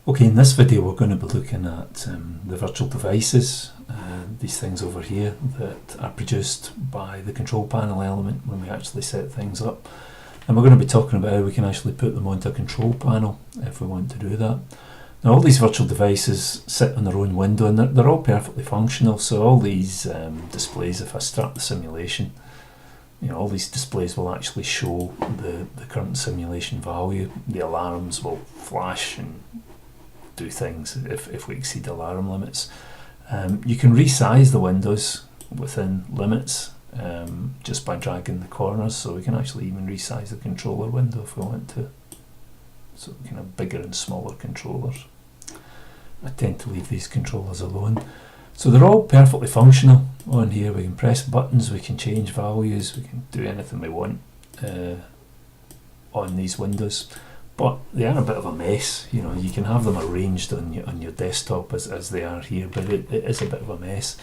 Okay, in this video we're going to be looking at the virtual devices, these things over here that are produced by the control panel element when we actually set things up. And we're going to be talking about how we can actually put them onto a control panel if we want to do that. Now all these virtual devices sit on their own window and they're all perfectly functional, so all these displays, if I start the simulation, all these displays will actually show the current simulation value. The alarms will flash and do things if we exceed alarm limits. You can resize the windows within limits just by dragging the corners, so we can actually even resize the controller window if we want to. So we can have bigger and smaller controllers. I tend to leave these controllers alone. So they're all perfectly functional on here. We can press buttons, we can change values, we can do anything we want on these windows. But they are a bit of a mess. You can have them arranged on your desktop as they are here, but it is a bit of a mess.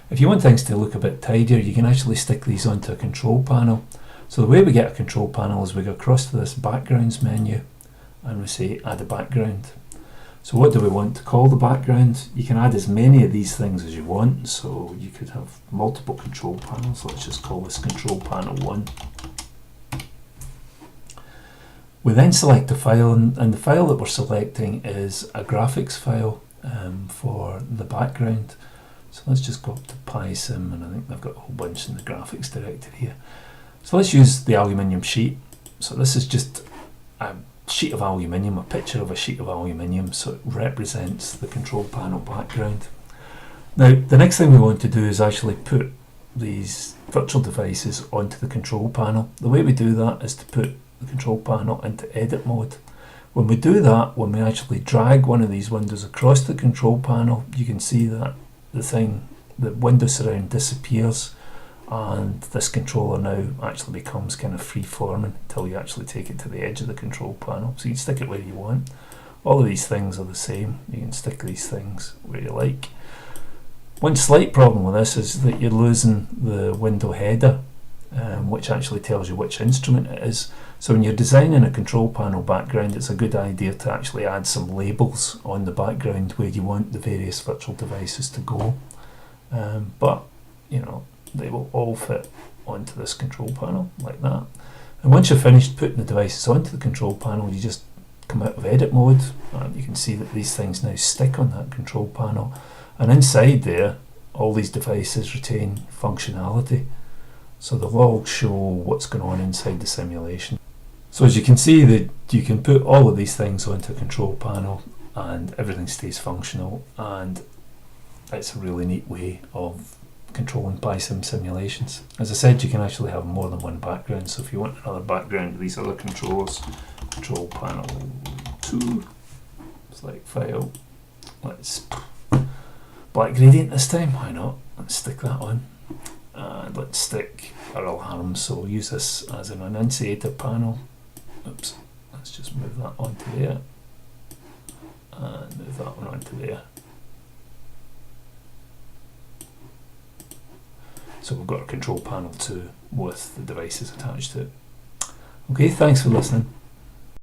If you want things to look a bit tidier, you can actually stick these onto a control panel. So the way we get a control panel is we go across to this backgrounds menu and we say add a background. So what do we want to call the background? You can add as many of these things as you want, so you could have multiple control panels. Let's just call this control panel 1. We then select a file, and the file that we're selecting is a graphics file for the background. So let's just go up to PySim, and I think I've got a whole bunch in the graphics directory here. So let's use the aluminium sheet. So this is just a sheet of aluminium, a picture of a sheet of aluminium, so it represents the control panel background. Now the next thing we want to do is actually put these virtual devices onto the control panel. The way we do that is to put the control panel into edit mode. When we do that, when we actually drag one of these windows across the control panel, you can see that the window surround disappears, and this controller now actually becomes kind of free-forming until you actually take it to the edge of the control panel. So you can stick it where you want. All of these things are the same. You can stick these things where you like. One slight problem with this is that you're losing the window header, which actually tells you which instrument it is. So when you're designing a control panel background, it's a good idea to actually add some labels on the background where you want the various virtual devices to go. But they will all fit onto this control panel like that. And once you're finished putting the devices onto the control panel, you just come out of edit mode, and you can see that these things now stick on that control panel. And inside there, all these devices retain functionality. So they'll all show what's going on inside the simulation. So as you can see, that you can put all of these things onto a control panel and everything stays functional, and it's a really neat way of controlling PySim simulations. As I said, you can actually have more than one background, so if you want another background of these other controllers, control panel 2, select file, let's black gradient this time, why not? Let's stick that on. And let's stick our alarm, so we'll use this as an annunciator panel. Oops, let's just move that onto there and move that one onto there. So we've got our control panel 2 with the devices attached to it. Okay, thanks for listening.